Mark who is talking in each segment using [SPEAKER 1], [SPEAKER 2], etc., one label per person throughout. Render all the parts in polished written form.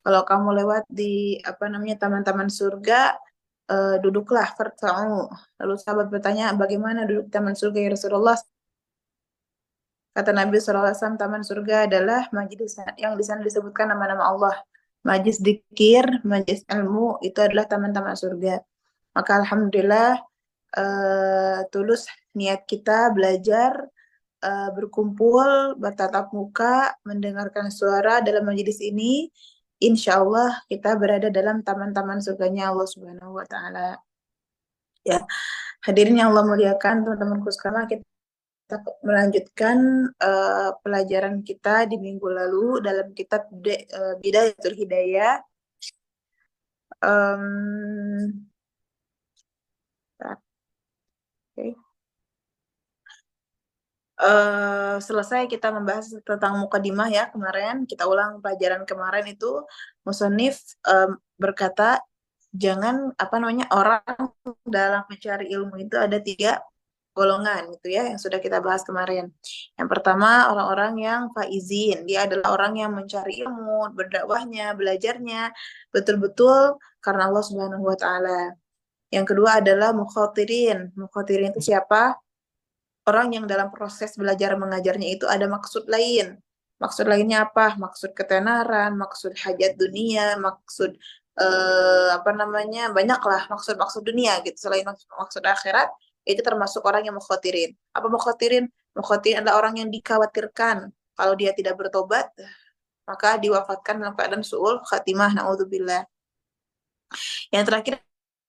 [SPEAKER 1] Kalau kamu lewat di apa namanya taman-taman surga, duduklah farta'u. Lalu sahabat bertanya, bagaimana duduk di taman surga ya Rasulullah? Kata Nabi SAW, taman surga adalah majlis yang di sana disebutkan nama-nama Allah. Majlis zikir, majlis ilmu, itu adalah taman-taman surga. Maka alhamdulillah, tulus niat kita belajar, berkumpul, bertatap muka, mendengarkan suara dalam majelis ini, insya Allah kita berada dalam taman-taman surganya Allah Subhanahu wa Ta'ala. Ya, hadirin yang Allah muliakan, teman-temanku sekalian, kita melanjutkan pelajaran kita di minggu lalu dalam kitab Bidayatul Hidayah. Okay. Selesai kita membahas tentang mukadimah ya kemarin. Kita ulang pelajaran kemarin itu musannif berkata jangan apa namanya orang dalam mencari ilmu itu ada 3 golongan gitu ya yang sudah kita bahas kemarin. Yang pertama orang-orang yang faizin, dia adalah orang yang mencari ilmu, berdakwahnya, belajarnya betul-betul karena Allah Subhanahu wa taala. Yang kedua adalah mukhatirin. Mukhatirin itu siapa? Orang yang dalam proses belajar mengajarnya itu ada maksud lain. Maksud lainnya apa? Maksud ketenaran, maksud hajat dunia, maksud apa namanya? Banyaklah maksud-maksud dunia gitu. Selain maksud akhirat, itu termasuk orang yang mukhatirin. Apa mukhatirin? Mukhatirin adalah orang yang dikhawatirkan kalau dia tidak bertobat, maka diwafatkan dalam keadaan su'ul khatimah, naudzubillah. Yang terakhir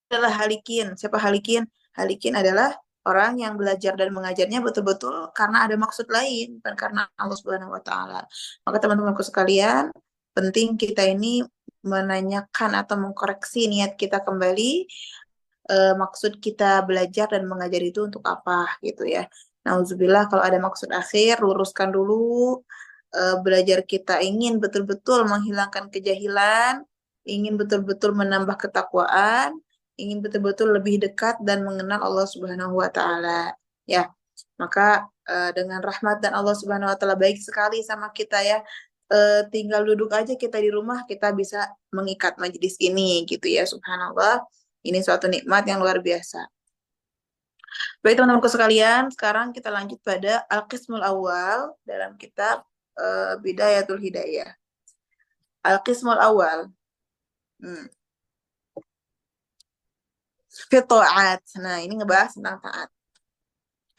[SPEAKER 1] adalah halikin. Siapa halikin? Halikin adalah orang yang belajar dan mengajarnya betul-betul karena ada maksud lain, bukan karena Allah Subhanahu wa taala. Maka teman-temanku sekalian, penting kita ini menanyakan atau mengkoreksi niat kita kembali, maksud kita belajar dan mengajar itu untuk apa gitu ya. Nauzubillah, kalau ada maksud akhir, luruskan dulu. Belajar kita ingin betul-betul menghilangkan kejahilan, ingin betul-betul menambah ketakwaan, ingin betul-betul lebih dekat dan mengenal Allah Subhanahu wa taala. Ya. Maka dengan rahmat dan Allah Subhanahu wa taala baik sekali sama kita ya. Tinggal duduk aja kita di rumah, kita bisa mengikat majelis ini gitu ya, subhanallah. Ini suatu nikmat yang luar biasa. Baik teman-temanku sekalian, sekarang kita lanjut pada Al-Qismul Awal dalam kitab Bidayatul Hidayah. Al-Qismul Awal. Fi ta'at. Nah, ini ngebahas tentang taat.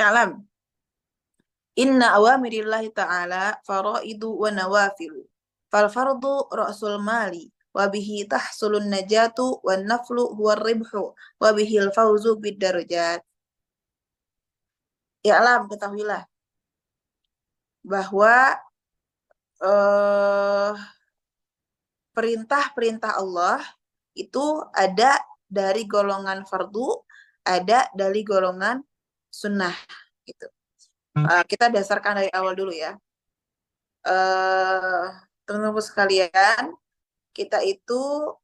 [SPEAKER 1] Alam. Inna awamirillahi ta'ala faraidu wa nawafilu. Fal fardu ra'sul mali. Wa bihi tahsulun najatu wa naflu huwa ribhu. Wa bihil fawzu bid darajat. Ya alam, ketahuilah bahwa perintah-perintah Allah itu ada dari golongan fardu, ada dari golongan sunnah gitu. Kita dasarkan dari awal dulu ya. Teman-teman sekalian, kita itu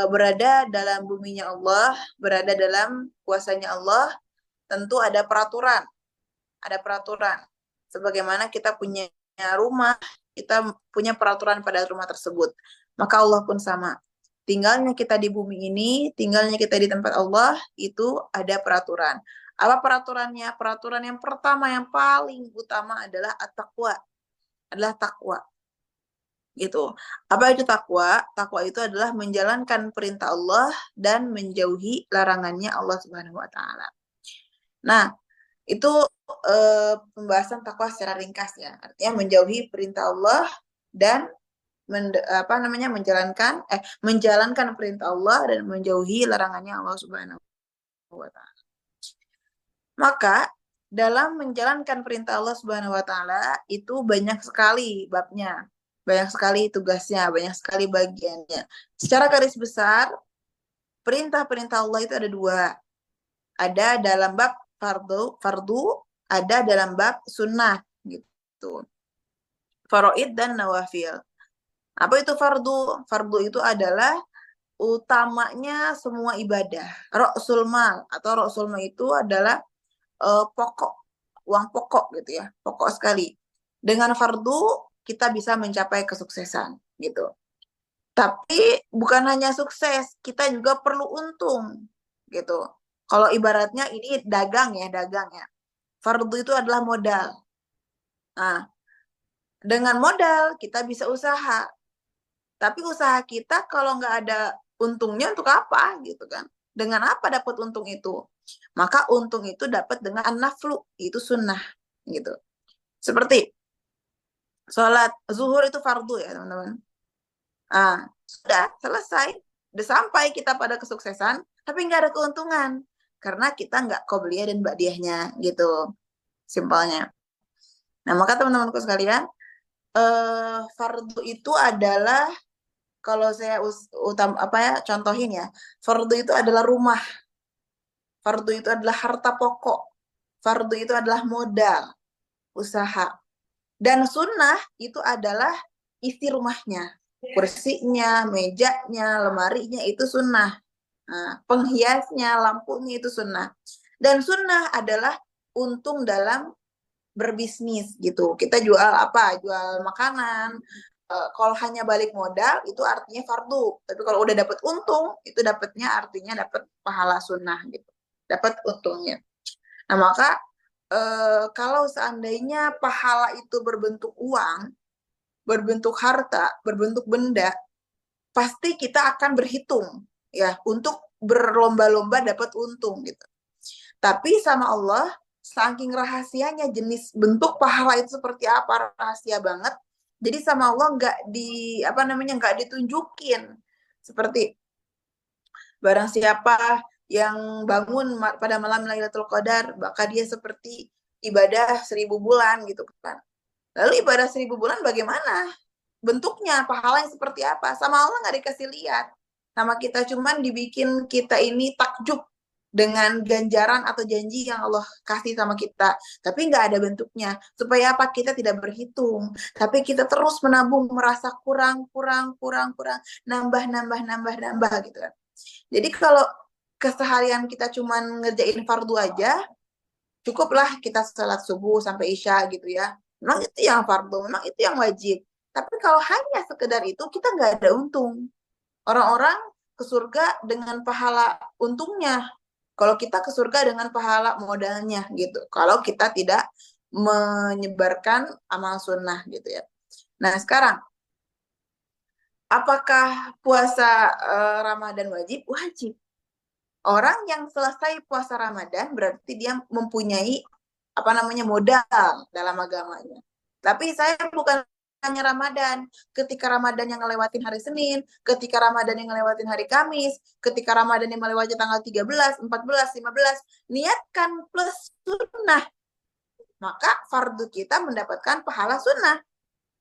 [SPEAKER 1] berada dalam buminya Allah, berada dalam kuasanya Allah, tentu ada peraturan. Ada peraturan. Sebagaimana kita punya rumah, kita punya peraturan pada rumah tersebut. Maka Allah pun sama. Tinggalnya kita di bumi ini, tinggalnya kita di tempat Allah, itu ada peraturan. Apa peraturannya? Peraturan yang pertama, yang paling utama adalah at-taqwa. Adalah takwa. Gitu. Apa itu takwa? Takwa itu adalah menjalankan perintah Allah dan menjauhi larangannya Allah Subhanahu wa taala. Nah, itu pembahasan takwa secara ringkas ya. Artinya menjauhi perintah Allah dan menjalankan perintah Allah dan menjauhi larangannya Allah Subhanahu wa taala. Maka dalam menjalankan perintah Allah Subhanahu wa taala itu banyak sekali babnya, banyak sekali tugasnya, banyak sekali bagiannya. Secara garis besar, perintah-perintah Allah itu ada 2. Ada dalam bab fardu, ada dalam bab sunnah gitu. Faraid dan nawafil. Apa itu fardu? Fardu itu adalah utamanya semua ibadah. Ra'sul mal atau ra'sul mal itu adalah pokok, uang pokok gitu ya, pokok sekali. Dengan fardu kita bisa mencapai kesuksesan gitu. Tapi bukan hanya sukses, kita juga perlu untung gitu. Kalau ibaratnya ini dagang ya. Fardu itu adalah modal. Nah, dengan modal kita bisa usaha. Tapi usaha kita kalau nggak ada untungnya untuk apa gitu kan? Dengan apa dapat untung itu? Maka untung itu dapat dengan naflu, itu sunnah gitu. Seperti sholat zuhur itu fardu ya teman-teman. Sudah selesai, udah sampai kita pada kesuksesan, tapi nggak ada keuntungan karena kita nggak qobliyah dan ba'diyahnya gitu, simpelnya. Nah maka teman-temanku sekalian, fardu itu adalah kalau saya contohin ya, fardu itu adalah rumah, fardu itu adalah harta pokok, fardu itu adalah modal usaha, dan sunnah itu adalah isi rumahnya, kursinya, mejanya, lemarinya itu sunnah. Nah, penghiasnya, lampunya itu sunnah. Dan sunnah adalah untung dalam berbisnis gitu. Kita jual apa? Jual makanan. Kalau hanya balik modal itu artinya fardu. Tapi kalau udah dapat untung itu dapatnya artinya dapat pahala sunnah gitu. Dapat untungnya. Nah maka kalau seandainya pahala itu berbentuk uang, berbentuk harta, berbentuk benda, pasti kita akan berhitung ya untuk berlomba-lomba dapat untung gitu. Tapi sama Allah saking rahasianya jenis bentuk pahala itu seperti apa, rahasia banget. Jadi sama Allah nggak ditunjukin. Seperti barang siapa yang bangun pada malam Lailatul Qadar, maka dia seperti ibadah 1000 bulan gitu kan. Lalu ibadah 1000 bulan bagaimana? Bentuknya, pahalanya seperti apa? Sama Allah nggak dikasih lihat. Sama kita cuman dibikin kita ini takjub dengan ganjaran atau janji yang Allah kasih sama kita. Tapi nggak ada bentuknya. Supaya apa? Kita tidak berhitung. Tapi kita terus menabung, merasa kurang. Nambah gitu kan. Jadi kalau keseharian kita cuman ngerjain fardu aja, cukuplah kita sholat subuh sampai isya gitu ya. Memang itu yang fardu, memang itu yang wajib. Tapi kalau hanya sekedar itu, kita nggak ada untung. Orang-orang ke surga dengan pahala untungnya. Kalau kita ke surga dengan pahala modalnya gitu. Kalau kita tidak menyebarkan amal sunnah gitu ya. Nah sekarang, apakah puasa Ramadan wajib? Wajib. Orang yang selesai puasa Ramadan berarti dia mempunyai modal dalam agamanya. Tapi saya bukan hanya Ramadan. Ketika Ramadan yang ngelewatin hari Senin, ketika Ramadan yang ngelewatin hari Kamis, ketika Ramadan yang melewati tanggal 13, 14, 15, niatkan plus sunnah. Maka fardu kita mendapatkan pahala sunnah.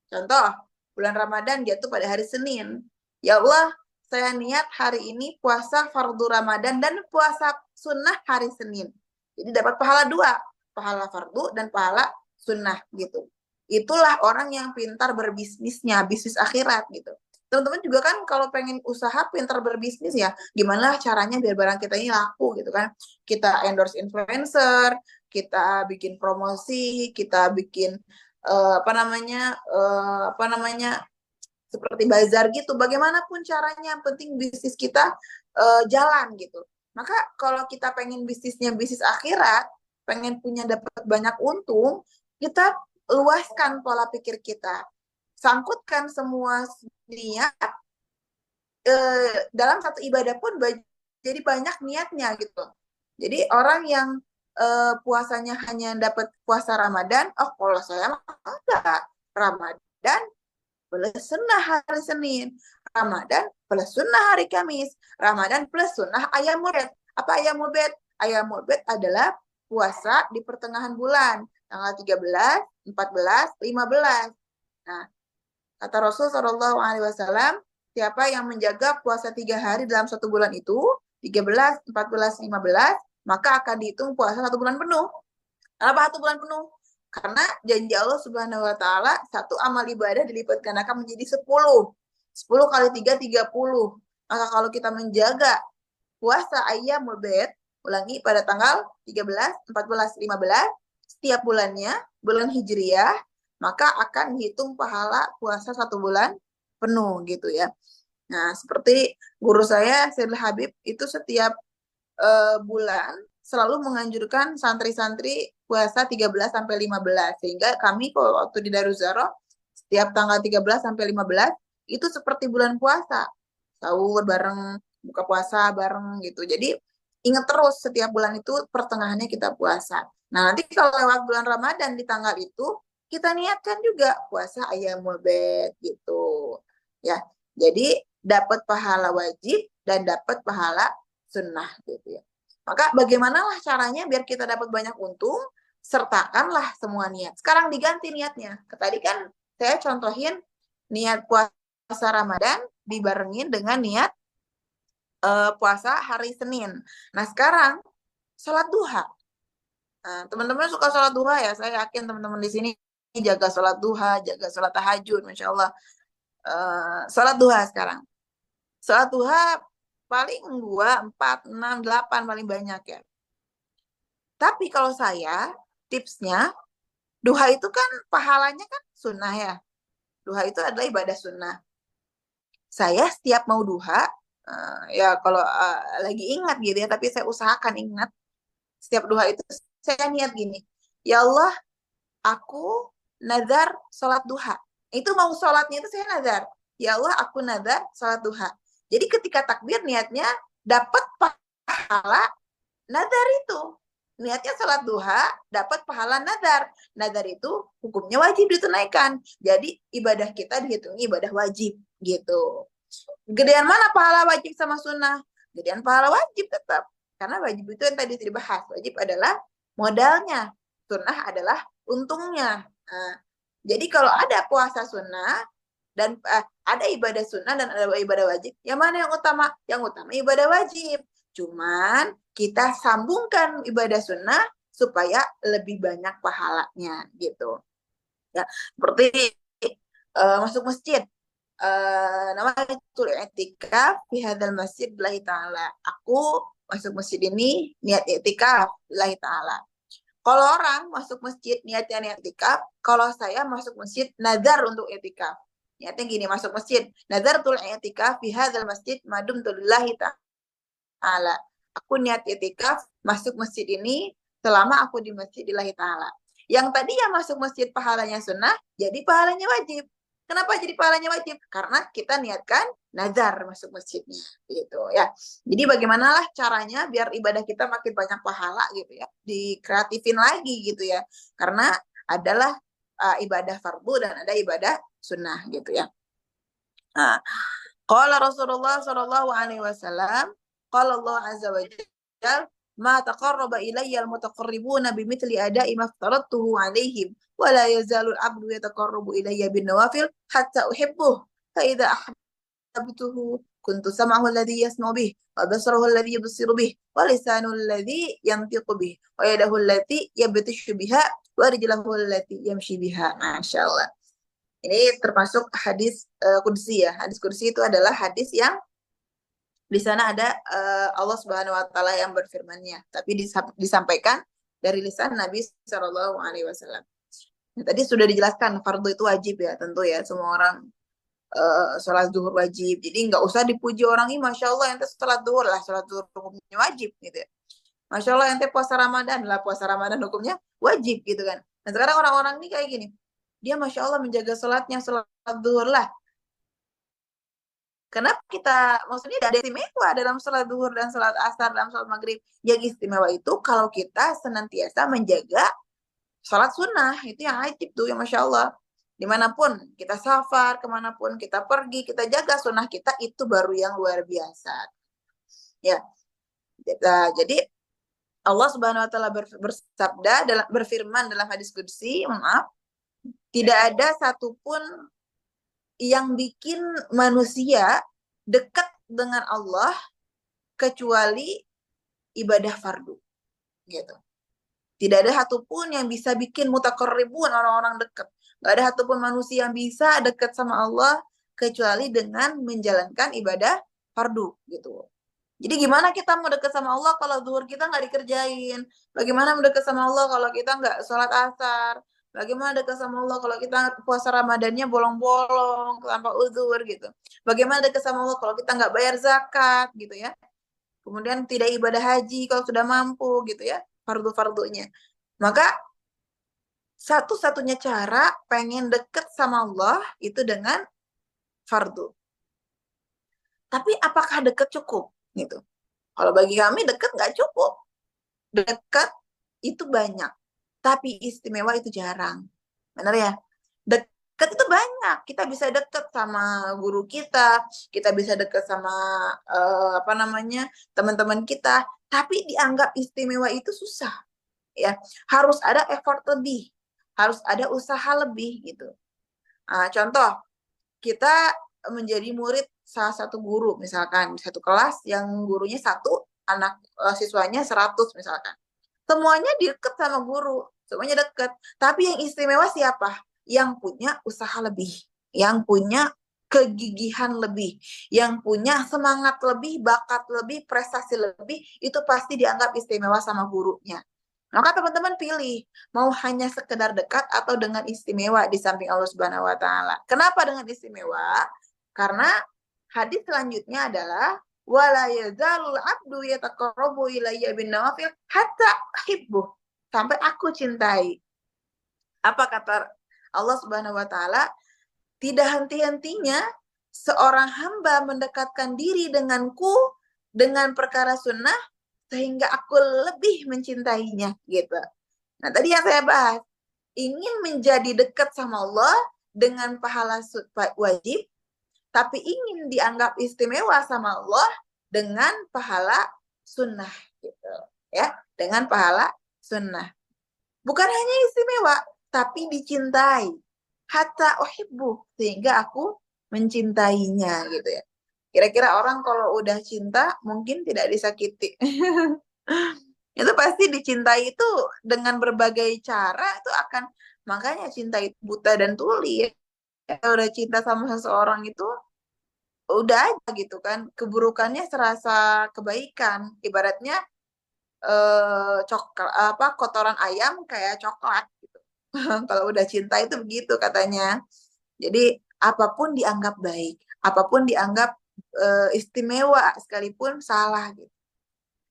[SPEAKER 1] Contoh, bulan Ramadan jatuh pada hari Senin. Ya Allah, saya niat hari ini puasa fardu Ramadan dan puasa sunnah hari Senin. Jadi dapat pahala dua, pahala fardu dan pahala sunnah gitu. Itulah orang yang pintar berbisnisnya, bisnis akhirat gitu. Teman-teman juga kan kalau pengen usaha pintar berbisnis ya, gimana caranya biar barang kita ini laku gitu kan. Kita endorse influencer, kita bikin promosi, kita bikin seperti bazar gitu. Bagaimanapun caranya, yang penting bisnis kita jalan gitu. Maka kalau kita pengen bisnisnya bisnis akhirat, pengen punya dapat banyak untung, kita luaskan pola pikir kita, sangkutkan semua niat dalam satu ibadah pun jadi banyak niatnya gitu. Jadi orang yang puasanya hanya dapat puasa Ramadan, oh kalau saya enggak, Ramadan plus sunnah hari Senin, Ramadan plus sunnah hari Kamis, Ramadan plus sunnah ayamul bed. Apa ayamul bed? Ayamul bed adalah puasa di pertengahan bulan, tanggal 13, 14, 15. Nah, kata Rasul Shallallahu Alaihi Wasallam, siapa yang menjaga puasa 3 hari dalam satu bulan itu, 13, 14, 15, maka akan dihitung puasa 1 bulan penuh. Kenapa 1 bulan penuh? Karena janji Allah Subhanahu wa taala satu amal ibadah dilipat gandakan menjadi 10. 10 kali 3 30. Maka kalau kita menjaga puasa ayyamul bid, ulangi pada tanggal 13, 14, 15 setiap bulannya, bulan Hijriyah, maka akan dihitung pahala puasa 1 bulan penuh gitu ya. Nah, seperti guru saya, Syed Habib, itu setiap bulan selalu menganjurkan santri-santri puasa 13 sampai 15. Sehingga kami kalau waktu di Daruzaro, setiap tanggal 13 sampai 15, itu seperti bulan puasa. Sahur bareng, buka puasa bareng gitu. Jadi ingat terus setiap bulan itu pertengahannya kita puasa. Nah, nanti kalau lewat bulan Ramadan di tanggal itu, kita niatkan juga puasa Ayyamul Bid gitu. Ya, jadi dapat pahala wajib dan dapat pahala sunnah gitu ya. Maka bagaimanalah caranya biar kita dapat banyak untung? Sertakanlah semua niat. Sekarang diganti niatnya. Tadi kan saya contohin niat puasa Ramadan dibarengin dengan niat puasa hari Senin. Nah, sekarang sholat duha. Nah, teman-teman suka sholat duha ya? Saya yakin teman-teman di sini jaga sholat duha, jaga sholat tahajud, Masya Allah. Sholat duha sekarang. Sholat duha paling 2, 4, 6, 8 paling banyak ya. Tapi kalau saya, tipsnya, duha itu kan pahalanya kan sunnah ya. Duha itu adalah ibadah sunnah. Saya setiap mau duha, ya kalau lagi ingat gitu ya, tapi saya usahakan ingat. Setiap duha itu saya niat gini, ya Allah, aku nazar sholat duha. Itu mau sholatnya itu saya nazar. Ya Allah, aku nazar sholat duha. Jadi ketika takbir niatnya dapat pahala nazar itu. Niatnya sholat duha dapat pahala nazar. Nazar itu hukumnya wajib ditunaikan. Jadi ibadah kita dihitung ibadah wajib gitu. Gedean mana pahala wajib sama sunnah? Gedean pahala wajib tetap. Karena wajib itu yang tadi dibahas. Wajib adalah modalnya. Sunnah adalah untungnya. Nah, jadi kalau ada puasa sunnah dan ada ibadah sunnah dan ada ibadah wajib, yang mana yang utama? Yang utama ibadah wajib. Cuman kita sambungkan ibadah sunnah supaya lebih banyak pahalanya gitu. Ya, seperti masuk masjid. Namanya itu i'tikaf fi hadzal masjid lillahi taala. Aku masuk masjid ini niat i'tikaf lillahi taala. Kalau orang masuk masjid niatnya niat i'tikaf, kalau saya masuk masjid nazar untuk i'tikaf. Niatnya gini, masuk masjid, nazartul i'tikaf fi hadzal masjid madumtu lillahi taala. Aku niat i'tikaf masuk masjid ini selama aku di masjid lillahi taala. Yang tadi yang masuk masjid pahalanya sunnah, jadi pahalanya wajib. Kenapa jadi pahalanya wajib? Karena kita niatkan nazar masuk masjidnya, gitu ya. Jadi bagaimanalah caranya biar ibadah kita makin banyak pahala gitu ya, dikreatifin lagi gitu ya. Karena adalah ibadah fardu dan ada ibadah sunnah gitu ya. Nah, qala Rasulullah sallallahu alaihi wasallam, qala Allah azza wa jalla, ma taqarraba ilayya al-mutaqarribuna bimithli ada'i ma aftaradtuhu alaihim wa la yazalu al-'abdu yataqarrabu ilayya bin nawafil hatta uhibbuh fa idza ahbabtuhu kuntu sam'ahu alladhi yasma'u bih wa basarahu alladhi yubsiru bih wa lisanahu alladhi yantiqu bih wa yadahu allati yabtishu biha wa rijluhu allati yamshi biha. Masyaallah. Ini termasuk hadis qudsi ya. Hadis qudsi itu adalah hadis yang di sana ada Allah Subhanahu wa taala yang berfirman-Nya, tapi disampaikan dari lisan Nabi Shallallahu alaihi wasallam. Nah, tadi sudah dijelaskan fardu itu wajib ya, tentu ya, semua orang sholat zuhur wajib. Jadi nggak usah dipuji orang ini, masya Allah ente sholat zuhur lah, sholat zuhur hukumnya wajib gitu ya. Masya Allah ente puasa Ramadan lah, puasa Ramadan hukumnya wajib gitu kan. Nah sekarang orang-orang ini kayak gini, dia masya Allah menjaga sholatnya, sholat zuhur lah. Kenapa kita, maksudnya ada istimewa dalam sholat zuhur dan sholat asar, dalam sholat maghrib. Yang istimewa itu kalau kita senantiasa menjaga sholat sunnah, itu yang wajib tuh, yang masya Allah. Dimanapun kita safar, kemanapun kita pergi, kita jaga sunnah kita, itu baru yang luar biasa. Ya, jadi Allah Subhanahu Wa Taala bersabda, berfirman dalam hadis qudsi, maaf, tidak ada satupun yang bikin manusia dekat dengan Allah kecuali ibadah fardu, gitu. Tidak ada satupun yang bisa bikin mutaqarribun, orang-orang dekat. Gak ada satupun manusia yang bisa dekat sama Allah kecuali dengan menjalankan ibadah fardu, gitu. Jadi gimana kita mau dekat sama Allah kalau zuhur kita nggak dikerjain? Bagaimana mendekat sama Allah kalau kita nggak sholat asar? Bagaimana dekat sama Allah kalau kita puasa Ramadannya bolong-bolong tanpa uzur gitu. Bagaimana dekat sama Allah kalau kita nggak bayar zakat gitu ya. Kemudian tidak ibadah haji kalau sudah mampu gitu ya, fardu-fardunya. Maka satu-satunya cara pengen deket sama Allah itu dengan fardu. Tapi apakah deket cukup gitu? Kalau bagi kami deket nggak cukup. Dekat itu banyak, tapi istimewa itu jarang. Benar ya? Dekat itu banyak. Kita bisa deket sama guru kita bisa deket sama apa namanya teman-teman kita. Tapi dianggap istimewa itu susah, ya. Harus ada effort lebih, harus ada usaha lebih gitu. Contoh, kita menjadi murid salah satu guru, misalkan satu kelas yang gurunya satu, anak siswanya 100 misalkan. Semuanya deket sama guru, semuanya deket. Tapi yang istimewa siapa? Yang punya usaha lebih, yang punya kegigihan lebih, yang punya semangat lebih, bakat lebih, prestasi lebih, itu pasti dianggap istimewa sama gurunya. Maka teman-teman pilih, mau hanya sekedar dekat atau dengan istimewa di samping Allah Subhanahu wa taala. Kenapa dengan istimewa? Karena hadis selanjutnya adalah wala yazalul abdu yataqarrabu ilayya bin nawafil hatta uhibbu, sampai aku cintai. Apa kata Allah Subhanahu wa taala? Tidak henti-hentinya seorang hamba mendekatkan diri denganku dengan perkara sunnah sehingga aku lebih mencintainya gitu. Nah, tadi yang saya bahas, ingin menjadi dekat sama Allah dengan pahala wajib, tapi ingin dianggap istimewa sama Allah dengan pahala sunnah gitu, ya, dengan pahala sunnah. Bukan hanya istimewa, tapi dicintai. Hatta uhibbu, sehingga aku mencintainya gitu ya. Kira-kira orang kalau udah cinta mungkin tidak disakiti. Itu pasti dicintai itu dengan berbagai cara itu akan, makanya cinta itu buta dan tuli ya. Kalau udah cinta sama seseorang itu udah aja gitu kan, keburukannya serasa kebaikan. Ibaratnya coklat apa kotoran ayam kayak coklat gitu. Kalau udah cinta itu begitu katanya. Jadi apapun dianggap baik, apapun dianggap istimewa sekalipun salah gitu.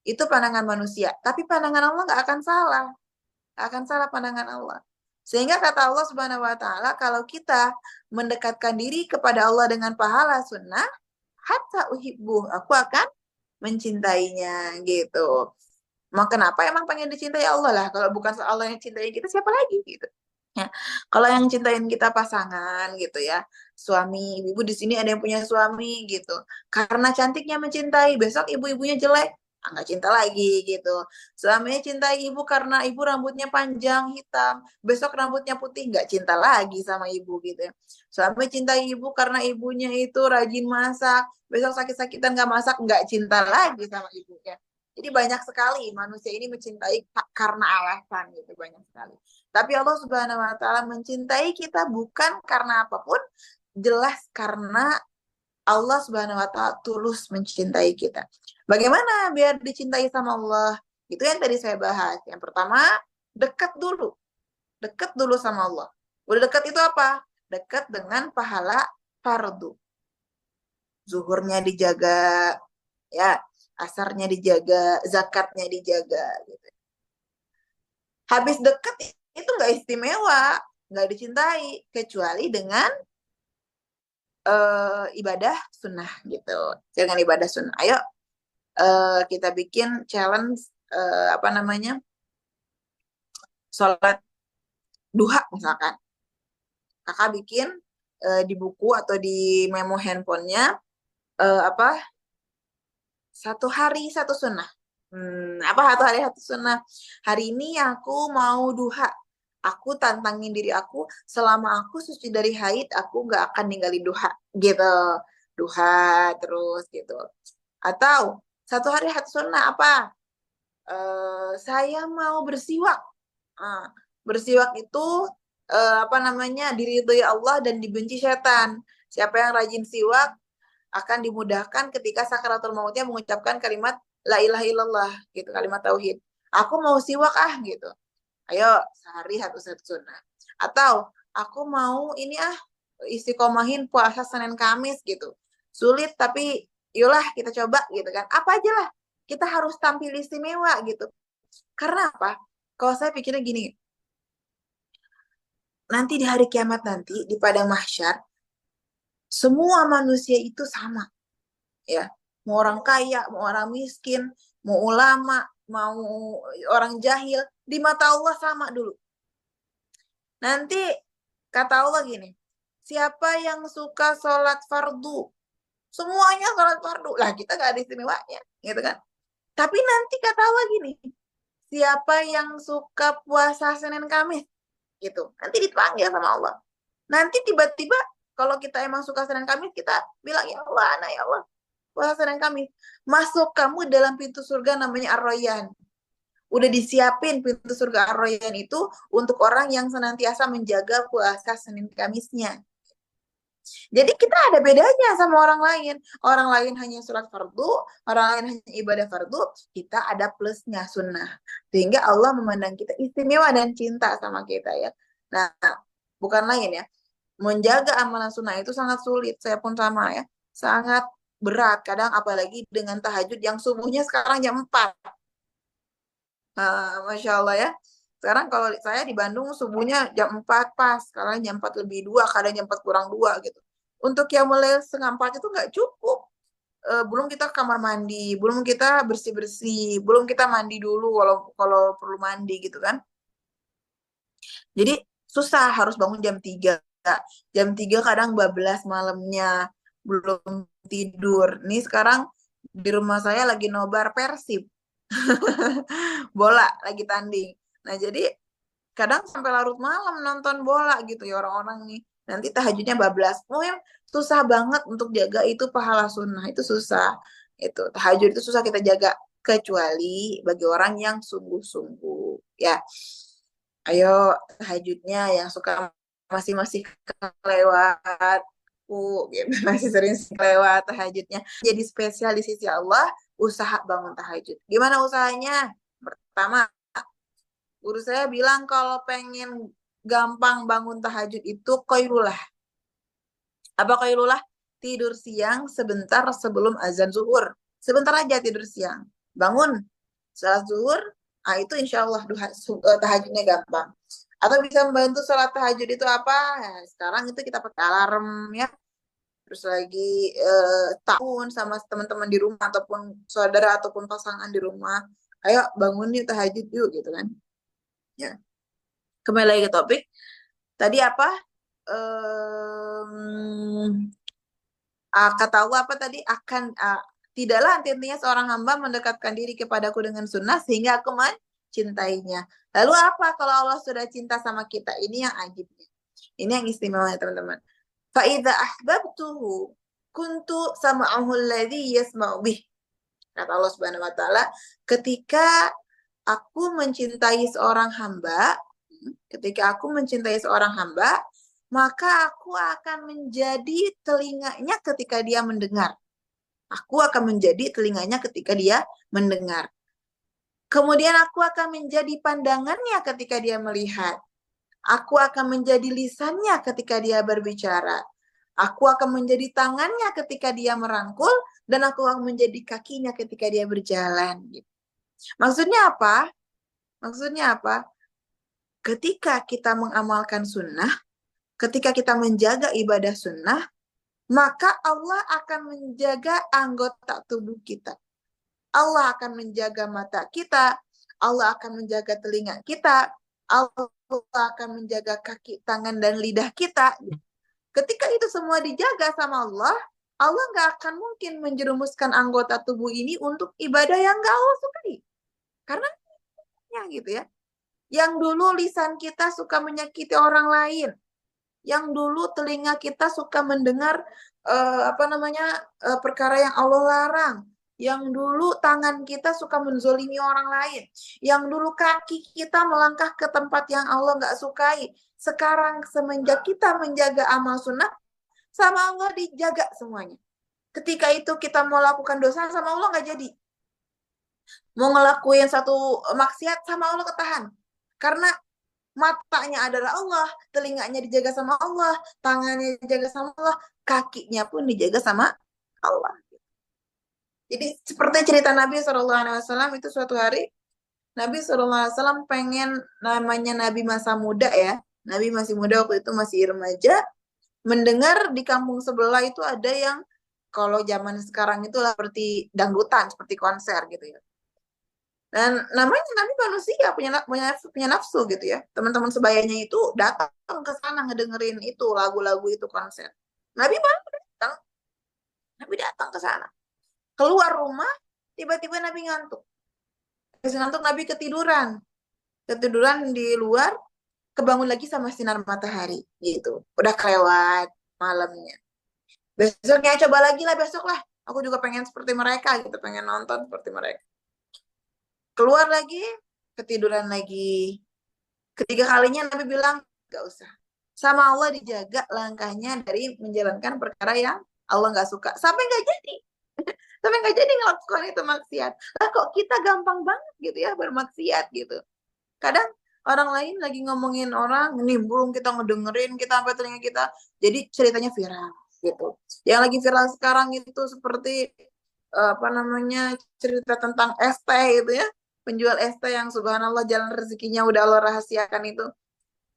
[SPEAKER 1] Itu pandangan manusia, tapi pandangan Allah nggak akan salah. Nggak akan salah pandangan Allah. Sehingga kata Allah Subhanahu wa taala, kalau kita mendekatkan diri kepada Allah dengan pahala sunnah, hatta uhibbu, aku akan mencintainya gitu. Mau kenapa emang pengen dicintai Allah lah? Kalau bukan Allah yang cintai kita, siapa lagi gitu? Ya. Kalau yang cintain kita pasangan gitu ya, suami, ibu di sini ada yang punya suami gitu. Karena cantiknya mencintai, besok ibu-ibunya jelek, nggak cinta lagi gitu. Suaminya cintai ibu karena ibu rambutnya panjang hitam, besok rambutnya putih, nggak cinta lagi sama ibu gitu ya. Suami cintai ibu karena ibunya itu rajin masak, besok sakit-sakitan nggak masak, nggak cinta lagi sama ibu ya. Jadi banyak sekali manusia ini mencintai karena alasan gitu, banyak sekali. Tapi Allah Subhanahu wa taala mencintai kita bukan karena apapun, jelas karena Allah Subhanahu wa taala tulus mencintai kita. Bagaimana biar dicintai sama Allah? Itu yang tadi saya bahas. Yang pertama, dekat dulu. Dekat dulu sama Allah. Udah dekat itu apa? Dekat dengan pahala fardu. Zuhurnya dijaga, ya, asarnya dijaga, zakatnya dijaga gitu. Habis deket itu nggak istimewa, nggak dicintai kecuali dengan ibadah sunnah gitu. Dengan ibadah sunnah. Ayo kita bikin challenge apa namanya, sholat duha misalkan. Kakak bikin di buku atau di memo handphonenya apa, satu hari satu sunnah. Apa satu hari satu sunnah? Hari ini aku mau duha. Aku tantangin diri aku, selama aku suci dari haid, aku nggak akan ninggalin duha, gitu. Duha terus gitu. Atau satu hari satu sunnah apa? Saya mau bersiwak. Bersiwak itu apa namanya, diridhoi Allah dan dibenci setan. Siapa yang rajin siwak akan dimudahkan ketika sakaratul mautnya mengucapkan kalimat la ilaha illallah gitu, kalimat tauhid. Aku mau siwak gitu. Ayo sehari satu sunnah. Atau aku mau ini istiqomahin puasa Senin Kamis gitu. Sulit tapi yolah kita coba gitu kan. Apa aja lah. Kita harus tampil istimewa gitu. Karena apa? Kalau saya pikirnya gini, nanti di hari kiamat nanti di padang mahsyar semua manusia itu sama ya. Mau orang kaya, mau orang miskin, mau ulama, mau orang jahil, di mata Allah sama dulu. Nanti kata Allah gini, siapa yang suka sholat fardu? Semuanya sholat fardu. Lah kita gak ada istimewanya, gitu kan. Tapi nanti kata Allah gini, siapa yang suka puasa Senin Kamis? Gitu. Nanti dipanggil sama Allah. Nanti tiba-tiba kalau kita emang suka Senin Kamis, kita bilang, ya Allah, anak ya Allah, puasa Senin Kamis. Masuk kamu dalam pintu surga namanya Ar-Rayyan. Udah disiapin pintu surga Ar-Rayyan itu untuk orang yang senantiasa menjaga puasa Senin Kamisnya. Jadi kita ada bedanya sama orang lain. Orang lain hanya sholat fardu, orang lain hanya ibadah fardu, kita ada plusnya sunnah. Sehingga Allah memandang kita istimewa dan cinta sama kita ya. Nah, bukan lain ya. Menjaga amalan sunnah itu sangat sulit. Saya pun sama ya. Sangat berat. Kadang apalagi dengan tahajud yang subuhnya sekarang jam 4. Masya Allah ya. Sekarang kalau saya di Bandung subuhnya jam 4 pas, kadang jam 4 lebih 2, kadang jam 4 kurang 2 gitu. Untuk yang mulai setengah 4 itu nggak cukup. Belum kita ke kamar mandi, belum kita bersih-bersih, belum kita mandi dulu kalau perlu mandi gitu kan. Jadi susah, harus bangun jam 3. Jam 3 kadang bablas malamnya, belum tidur. Nih sekarang di rumah saya lagi nobar Persib. Bola lagi tanding. Nah, jadi kadang sampai larut malam nonton bola gitu ya orang-orang nih. Nanti tahajudnya bablas. Oh ya, susah banget untuk jaga itu pahala sunnah. Itu susah. Itu tahajud itu susah kita jaga kecuali bagi orang yang sungguh-sungguh. Ya, ayo tahajudnya yang suka masih kelewat gitu. Masih sering kelewat tahajudnya. Jadi spesial di sisi Allah, usaha bangun tahajud. Gimana usahanya? Pertama, guru saya bilang kalau pengen gampang bangun tahajud itu qailulah. Apa qailulah? Tidur siang sebentar sebelum azan zuhur. Sebentar aja tidur siang. Bangun salat zuhur, itu insya Allah tahajudnya gampang. Atau bisa membantu sholat tahajud itu apa? Ya, sekarang itu kita pakai alarm ya. Terus lagi tahun sama teman-teman di rumah ataupun saudara ataupun pasangan di rumah. Ayo bangun yuk tahajud yuk gitu kan. Ya. Kembali lagi ke topik. Tadi apa? Kata Allah apa tadi? Tidaklah intinya seorang hamba mendekatkan diri kepadaku dengan sunnah sehingga aku mencintainya. Lalu apa kalau Allah sudah cinta sama kita? Ini yang ajibnya. Ini yang istimewa teman-teman. Fa'idha ahbabtuhu kuntu sama'ahu alladhi yasma'u bih. Kata Allah Subhanahu wa taala, ketika aku mencintai seorang hamba, maka aku akan menjadi telinganya ketika dia mendengar. Aku akan menjadi telinganya ketika dia mendengar. Kemudian aku akan menjadi pandangannya ketika dia melihat. Aku akan menjadi lisannya ketika dia berbicara. Aku akan menjadi tangannya ketika dia merangkul. Dan aku akan menjadi kakinya ketika dia berjalan. Maksudnya apa? Maksudnya apa? Ketika kita mengamalkan sunnah, ketika kita menjaga ibadah sunnah, maka Allah akan menjaga anggota tubuh kita. Allah akan menjaga mata kita, Allah akan menjaga telinga kita, Allah akan menjaga kaki, tangan, dan lidah kita. Ketika itu semua dijaga sama Allah, Allah nggak akan mungkin menjerumuskan anggota tubuh ini untuk ibadah yang nggak Allah sukai. Karena ya gitu ya. Yang dulu lisan kita suka menyakiti orang lain, yang dulu telinga kita suka mendengar perkara yang Allah larang, yang dulu tangan kita suka menzolimi orang lain, yang dulu kaki kita melangkah ke tempat yang Allah nggak sukai. Sekarang semenjak kita menjaga amal sunnah, sama Allah dijaga semuanya. Ketika itu kita mau lakukan dosa, sama Allah nggak jadi. Mau ngelakuin satu maksiat, sama Allah ketahan. Karena matanya adalah Allah, telinganya dijaga sama Allah, tangannya dijaga sama Allah, kakinya pun dijaga sama Allah. Jadi seperti cerita Nabi SAW itu suatu hari Nabi SAW pengen, namanya Nabi masa muda ya, Nabi masih muda waktu itu, masih remaja, mendengar di kampung sebelah itu ada yang kalau zaman sekarang itu seperti dangdutan, seperti konser gitu ya. Dan namanya Nabi manusia, punya nafsu gitu ya. Teman-teman sebayanya itu datang ke sana ngedengerin itu lagu-lagu itu konser. Nabi malah datang, Nabi datang ke sana. Keluar rumah, tiba-tiba Nabi ngantuk. Habis ngantuk Nabi ketiduran. Ketiduran di luar, kebangun lagi sama sinar matahari gitu. Udah kelewat malamnya. Besoknya coba lagi lah, besok lah. Aku juga pengen seperti mereka gitu, pengen nonton seperti mereka. Keluar lagi, ketiduran lagi. Ketiga kalinya Nabi bilang, gak usah. Sama Allah dijaga langkahnya dari menjalankan perkara yang Allah gak suka. Sampai gak jadi. Sampai gak jadi ngelakukan itu maksiat. Lah kok kita gampang banget gitu ya bermaksiat gitu. Kadang orang lain lagi ngomongin orang, nimbrung kita ngedengerin, kita sampai telinga kita. Jadi ceritanya viral gitu. Yang lagi viral sekarang itu seperti apa namanya, cerita tentang ST gitu ya. Penjual ST yang subhanallah jalan rezekinya udah Allah rahasiakan itu.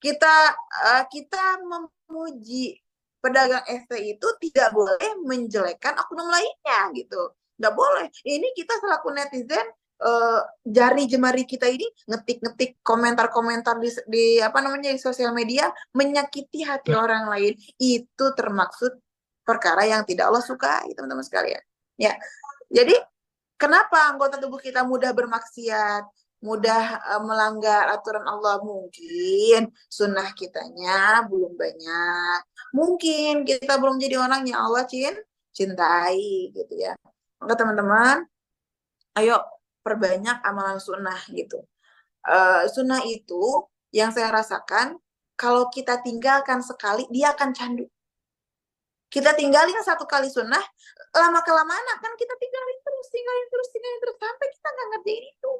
[SPEAKER 1] Kita memuji pedagang ST itu tidak boleh menjelekkan oknum lainnya gitu. Nggak boleh. Ini kita selaku netizen, jari jemari kita ini ngetik-ngetik komentar-komentar di apa namanya di sosial media menyakiti hati orang lain, itu termaksud perkara yang tidak Allah suka, teman-teman sekalian. Ya. Jadi kenapa anggota tubuh kita mudah bermaksiat, mudah melanggar aturan Allah? Mungkin sunnah kitanya belum banyak. Mungkin kita belum jadi orang yang Allah cintai gitu ya. Maka teman-teman, ayo perbanyak amalan sunnah gitu. Sunnah itu yang saya rasakan, kalau kita tinggalkan sekali, dia akan candu. Kita tinggalin satu kali sunnah, lama-kelamaan akan kita tinggalin terus, sampai kita nggak ngerjain itu.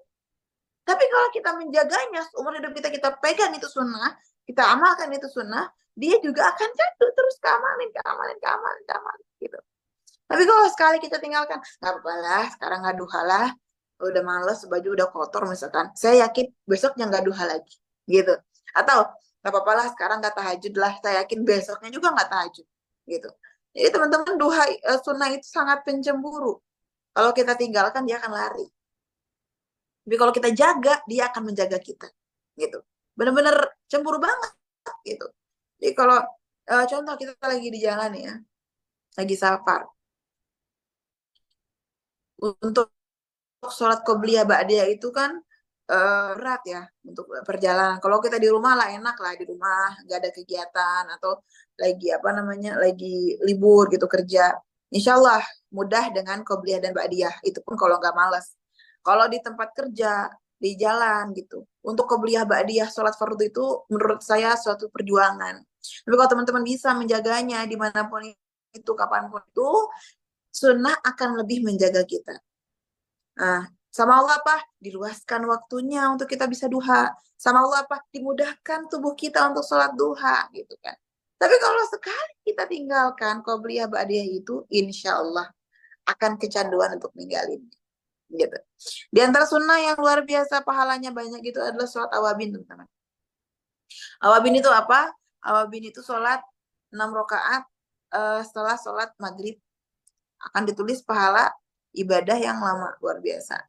[SPEAKER 1] Tapi kalau kita menjaganya, umur hidup kita pegang itu sunnah, kita amalkan itu sunnah, dia juga akan candu terus keamalin gitu. Tapi kalau sekali kita tinggalkan, nggak apa-apa lah, sekarang nggak duha lah, udah males, baju udah kotor misalkan, saya yakin besoknya nggak duha lagi, gitu. Atau nggak apa-apa lah, sekarang nggak tahajud lah, saya yakin besoknya juga nggak tahajud, gitu. Jadi teman-teman, duha sunnah itu sangat pencemburu. Kalau kita tinggalkan, dia akan lari. Tapi kalau kita jaga, dia akan menjaga kita, gitu. Bener-bener cemburu banget, gitu. Jadi kalau contoh kita lagi di jalan ya, lagi safar, untuk sholat qobliyah ba'diyah itu kan berat ya untuk perjalanan. Kalau kita di rumah lah enak lah, di rumah nggak ada kegiatan atau lagi apa namanya lagi libur gitu kerja, insya Allah mudah dengan qobliyah dan ba'diyah. Itu pun kalau nggak malas. Kalau di tempat kerja, di jalan gitu, untuk qobliyah ba'diyah sholat fardu itu menurut saya suatu perjuangan. Tapi kalau teman-teman bisa menjaganya dimanapun itu, kapanpun itu, sunnah akan lebih menjaga kita. Nah, sama Allah apa? Diluaskan waktunya untuk kita bisa duha. Sama Allah apa? Dimudahkan tubuh kita untuk sholat duha, gitu kan. Tapi kalau sekali kita tinggalkan qobliyah ba'diyah itu, insya Allah akan kecanduan untuk ninggalin. Gitu. Di antara sunnah yang luar biasa pahalanya banyak itu adalah sholat awabin, teman-teman. Awabin itu apa? Awabin itu sholat 6 rakaat setelah sholat maghrib. Akan ditulis pahala ibadah yang lama, luar biasa.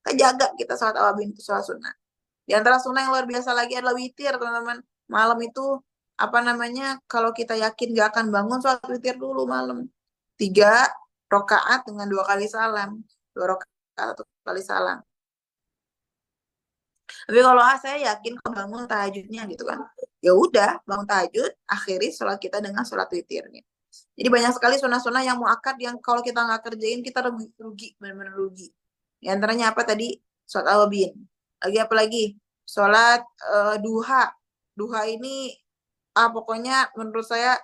[SPEAKER 1] Kita jaga kita sholat awabin itu sholat sunnah. Di antara sunnah yang luar biasa lagi adalah witir, teman-teman. Malam itu apa namanya, kalau kita yakin gak akan bangun, sholat witir dulu malam. 3 rakaat dengan 2 kali salam. 2 rakaat 1 kali salam. Tapi kalau saya yakin kalau bangun tahajudnya gitu kan, ya udah bangun tahajud, akhiri sholat kita dengan sholat witirnya. Jadi banyak sekali sunnah-sunnah yang muakkad yang kalau kita nggak kerjain kita rugi, benar-benar rugi. Di antaranya apa tadi? Sholat awabin. Lagi apa lagi? Sholat duha. Duha ini pokoknya menurut saya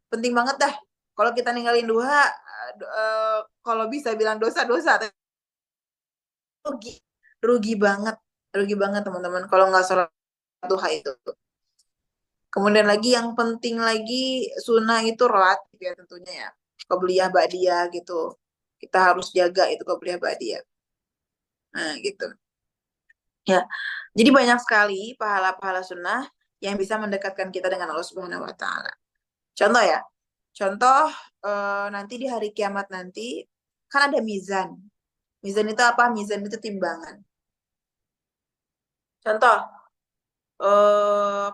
[SPEAKER 1] penting banget dah. Kalau kita ninggalin duha, kalau bisa bilang dosa-dosa, rugi, rugi banget teman-teman. Kalau nggak sholat duha itu. Kemudian lagi yang penting lagi sunnah itu relatif ya tentunya ya. Qobliyah ba'diyah gitu. Kita harus jaga itu qobliyah ba'diyah. Nah, gitu. Ya. Jadi banyak sekali pahala-pahala sunnah yang bisa mendekatkan kita dengan Allah Subhanahu wa taala. Contoh ya. Contoh nanti di hari kiamat nanti kan ada mizan. Mizan itu apa? Mizan itu timbangan. Contoh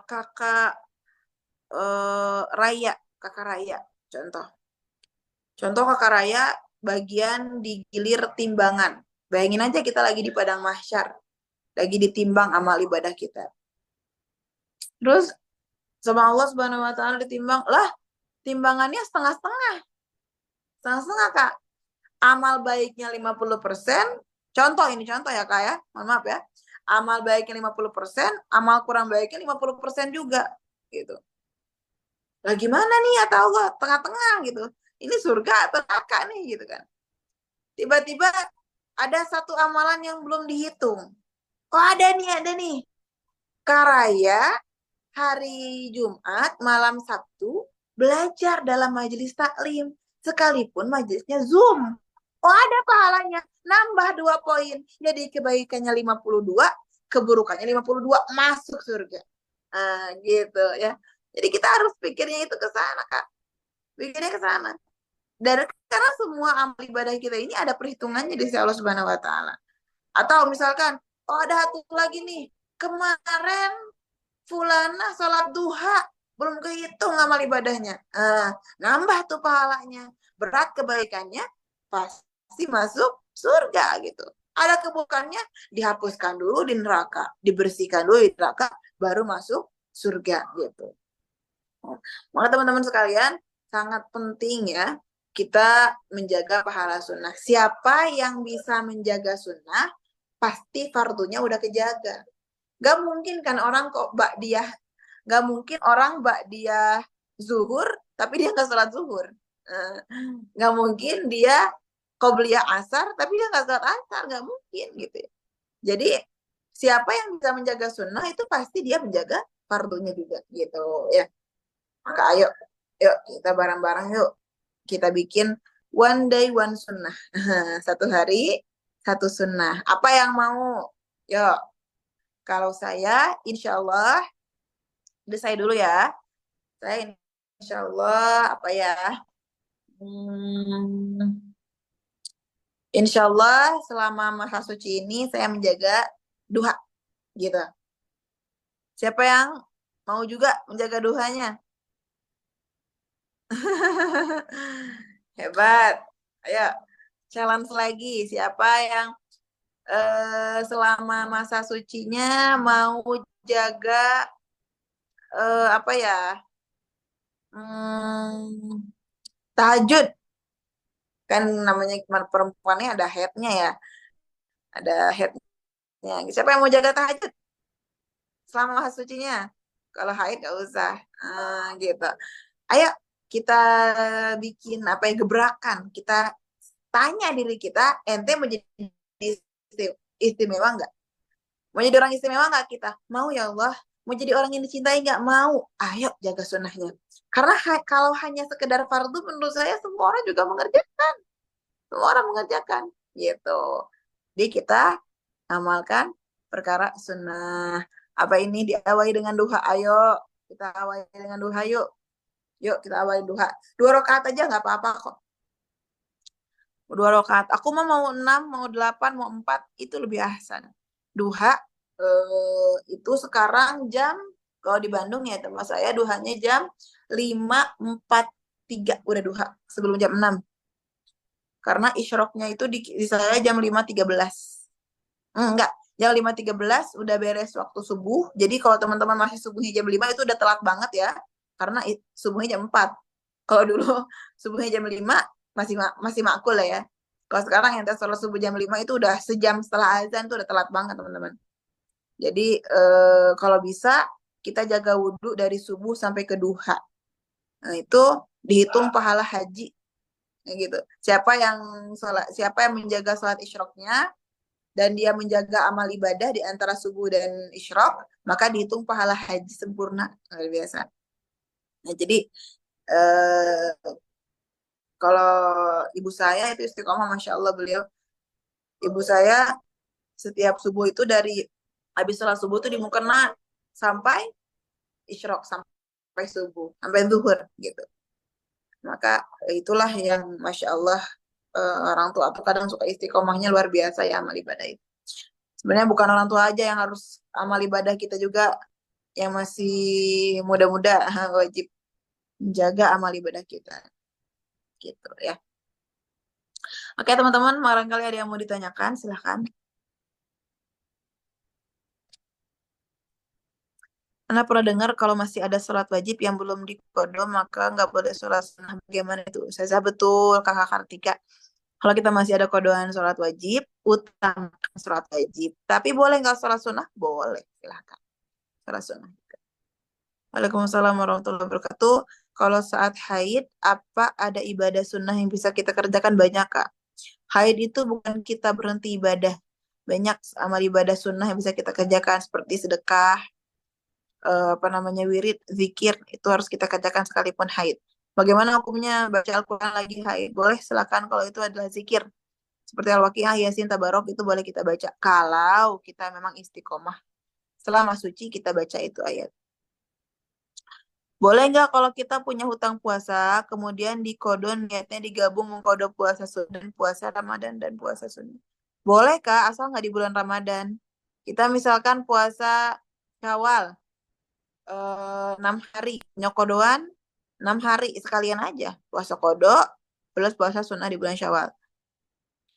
[SPEAKER 1] kakak Raya, kakak Raya. Contoh. Contoh kakak Raya bagian digilir timbangan. Bayangin aja kita lagi di padang mahsyar, lagi ditimbang amal ibadah kita. Terus sama Allah Subhanahu wa taala ditimbang, lah timbangannya setengah-setengah. Setengah-setengah, Kak. Amal baiknya 50%. Contoh ini contoh ya, Kak ya. Mohon maaf ya. Amal baiknya 50%, amal kurang baiknya 50% juga gitu. Lah gimana nih ya tahu gak tengah-tengah gitu. Ini surga atau neraka nih gitu kan. Tiba-tiba ada satu amalan yang belum dihitung. Kok ada nih. Karaya hari Jumat malam Sabtu belajar dalam majelis taklim sekalipun majelisnya Zoom. Oh ada pahalanya, nambah 2 poin. Jadi kebaikannya 52, keburukannya 52, masuk surga. Gitu ya. Jadi kita harus pikirnya itu ke sana, Kak. Pikirnya ke sana. Dan karena semua amal ibadah kita ini ada perhitungannya di sisi Allah Subhanahu wa taala. Atau misalkan, oh ada satu lagi nih. Kemarin fulana sholat duha belum kehitung amal ibadahnya. Nambah tuh pahalanya. Berat kebaikannya pasti masuk surga gitu. Ada keburukannya dihapuskan dulu di neraka, dibersihkan dulu di neraka, baru masuk surga gitu. Maka teman-teman sekalian, sangat penting ya kita menjaga pahala sunnah. Siapa yang bisa menjaga sunnah, pasti fardunya udah kejaga. Gak mungkin kan orang kok dia, gak mungkin orang dia zuhur, tapi dia gak sholat zuhur. Gak mungkin dia qobliyah asar, tapi dia gak sholat asar, gak mungkin gitu ya. Jadi siapa yang bisa menjaga sunnah itu pasti dia menjaga fardunya juga gitu ya. Maka ayo, yuk kita bareng-bareng yuk. Kita bikin one day one sunnah. Satu hari, satu sunnah. Apa yang mau? Yuk. Kalau saya, insya Allah, udah saya dulu ya. Saya insya Allah, apa ya? Insya Allah selama masa suci ini saya menjaga duha. Gitu. Siapa yang mau juga menjaga duhanya? Hebat. Ayo, challenge lagi. Siapa yang selama masa sucinya mau jaga apa ya? Tahajud. Kan namanya perempuannya ada headnya ya. Ada headnya. Siapa yang mau jaga tahajud selama masa sucinya? Kalau haid gak usah. Gitu. Ayo kita bikin apa ya gebrakan. Kita tanya diri kita, ente mau jadi istimewa nggak? Mau jadi orang istimewa nggak kita? Mau ya Allah. Mau jadi orang yang dicintai nggak? Mau. Ayo jaga sunnahnya. Karena kalau hanya sekedar fardu, menurut saya semua orang juga mengerjakan. Semua orang mengerjakan. Gitu. Jadi kita amalkan perkara sunnah. Apa ini diawali dengan duha? Ayo kita awali dengan duha yuk. Yuk kita awali duha. 2 rakaat aja nggak apa-apa kok. 2 rakaat. Aku mau 6, mau 8, mau 4. Itu lebih ahsan. Duha itu sekarang jam, kalau di Bandung ya tempat saya duhanya jam 5.43. Udah duha sebelum jam 6. Karena isyroknya itu di saya jam 5.13. Enggak. Jam 5.13 udah beres waktu subuh. Jadi kalau teman-teman masih subuhnya jam 5 itu udah telat banget ya. Karena subuhnya jam 4. Kalau dulu subuhnya jam 5 masih makul lah ya. Kalau sekarang yang sholat subuh jam 5 itu udah sejam setelah azan tuh udah telat banget teman-teman. Jadi kalau bisa kita jaga wudhu dari subuh sampai ke duha. Nah itu dihitung pahala haji. Gitu. Siapa yang menjaga sholat isyroknya dan dia menjaga amal ibadah di antara subuh dan isyraq, maka dihitung pahala haji sempurna. Luar biasa. Nah, jadi eh, kalau ibu saya itu istiqomah, Masya Allah beliau. Ibu saya setiap subuh itu dari habis sholat subuh itu di mukena sampai isyraq, sampai subuh, sampai zuhur gitu. Maka itulah yang Masya Allah, orang tua tuh kadang suka istiqomahnya luar biasa ya amal ibadah itu. Sebenarnya bukan orang tua aja yang harus amal ibadah, kita juga yang masih muda-muda wajib menjaga amal ibadah kita gitu ya. Oke teman-teman, barangkali ada yang mau ditanyakan, silahkan. Anda pernah dengar kalau masih ada sholat wajib yang belum dikodok maka nggak boleh sholat sunnah. Bagaimana itu? Saya betul Kakak Kartika. Kalau kita masih ada kodokan sholat wajib, utamakan sholat wajib. Tapi boleh nggak sholat sunnah? Boleh, silahkan. Sholat sunnah. Waalaikumsalam warahmatullahi wabarakatuh. Kalau saat haid, apa ada ibadah sunnah yang bisa kita kerjakan? Banyak, Kak. Haid itu bukan kita berhenti ibadah. Banyak amal ibadah sunnah yang bisa kita kerjakan seperti sedekah, wirid, zikir, itu harus kita kerjakan sekalipun haid. Bagaimana hukumnya baca Al-Quran lagi haid? Boleh, silakan kalau itu adalah zikir. Seperti Al-Waqiah, Yasin, Tabarok, itu boleh kita baca. Kalau kita memang istiqomah. Selama suci kita baca itu ayat. Boleh nggak kalau kita punya hutang puasa, kemudian dikodon niatnya digabung mengkodo puasa sunnah, puasa Ramadan, dan puasa sunnah? Boleh Kak, asal nggak di bulan Ramadan. Kita misalkan puasa Syawal, 6 hari, nyokodoan 6 hari, sekalian aja. Puasa kodo plus puasa sunnah di bulan Syawal.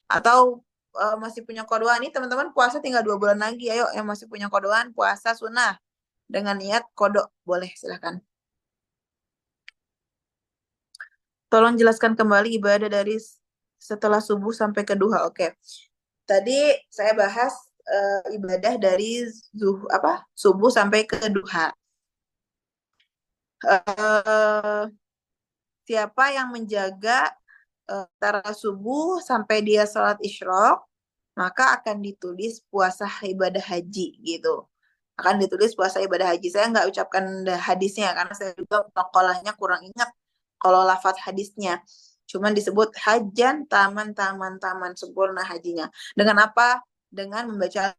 [SPEAKER 1] Atau masih punya kodoan nih teman-teman, puasa tinggal 2 bulan lagi. Ayo yang masih punya kodoan, puasa sunnah dengan niat kodo. Boleh, silahkan. Tolong jelaskan kembali ibadah dari setelah subuh sampai ke duha. Oke. Tadi saya bahas ibadah dari subuh sampai ke duha. Siapa yang menjaga antara subuh sampai dia sholat isyraq, maka akan ditulis puasa ibadah haji gitu. Akan ditulis puasa ibadah haji. Saya nggak ucapkan hadisnya karena saya juga makolahnya kurang ingat kalau lafaz hadisnya. Cuman disebut hajan taman sempurna hajinya. Dengan apa? Dengan membaca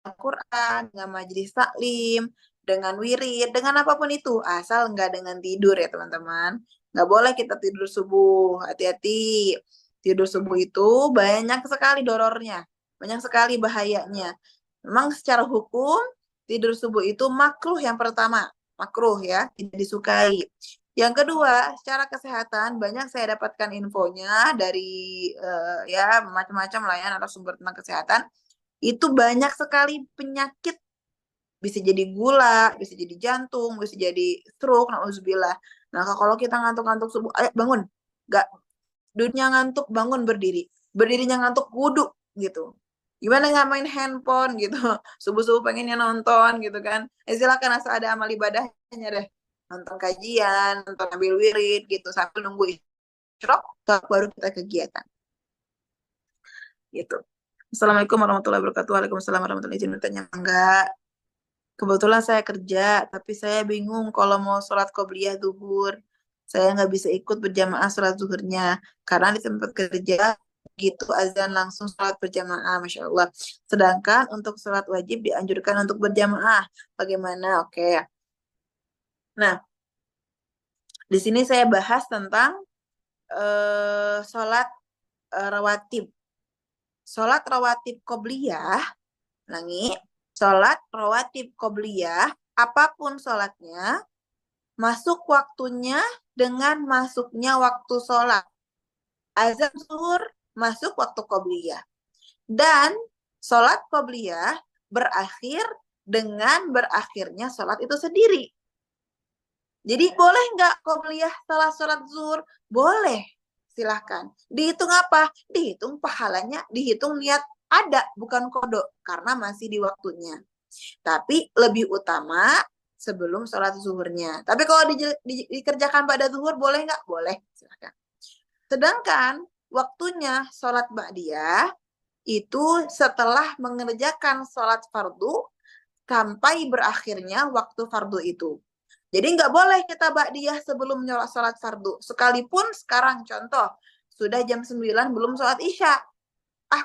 [SPEAKER 1] Al-Quran, dengan majelis taklim, dengan wirid, dengan apapun itu. Asal nggak dengan tidur ya teman-teman. Nggak boleh kita tidur subuh. Hati-hati. Tidur subuh itu banyak sekali dorornya. Banyak sekali bahayanya. Memang secara hukum, tidur subuh itu makruh yang pertama. Makruh ya, tidak disukai. Yang kedua, secara kesehatan banyak saya dapatkan infonya dari ya macam-macam lah ya narasumber tentang kesehatan. Itu banyak sekali penyakit, bisa jadi gula, bisa jadi jantung, bisa jadi stroke, nauzubillah. Nah, kalau kita ngantuk-ngantuk subuh, ayo bangun. Gak, duduknya ngantuk, bangun berdiri. Berdirinya ngantuk, wudhu gitu. Gimana nggak main handphone gitu. Subuh-subuh pengennya nonton gitu kan. Silakan asal ada amal ibadahnya deh. Nonton kajian, nonton ambil wirid gitu sambil nunggu isyraq baru kita kegiatan. Gitu. Assalamualaikum warahmatullahi wabarakatuh. Waalaikumsalam warahmatullahi wabarakatuh. Tanya enggak. Kebetulan saya kerja, tapi saya bingung kalau mau sholat qobliyah zuhur. Saya nggak bisa ikut berjamaah sholat zuhurnya. Karena di tempat kerja, gitu azan langsung sholat berjamaah, Masya Allah. Sedangkan untuk sholat wajib dianjurkan untuk berjamaah. Bagaimana? Oke. Nah, di sini saya bahas tentang sholat rawatib. Sholat rawatib qobliyah, sholat rawatib qobliyah, apapun sholatnya, masuk waktunya dengan masuknya waktu sholat. Azan zuhur masuk waktu qobliyah. Dan sholat qobliyah berakhir dengan berakhirnya sholat itu sendiri. Jadi boleh nggak qobliyah setelah sholat zuhur? Boleh, silahkan. Dihitung apa? Dihitung pahalanya, dihitung niat ada, bukan kodok, karena masih di waktunya. Tapi lebih utama sebelum sholat zuhurnya. Tapi kalau dikerjakan pada zuhur, boleh nggak? Boleh, silahkan. Sedangkan waktunya sholat ba'diyah itu setelah mengerjakan sholat fardu sampai berakhirnya waktu fardu itu. Jadi nggak boleh kita ba'diyah sebelum sholat fardu. Sekalipun sekarang contoh, sudah jam 9 belum sholat isya.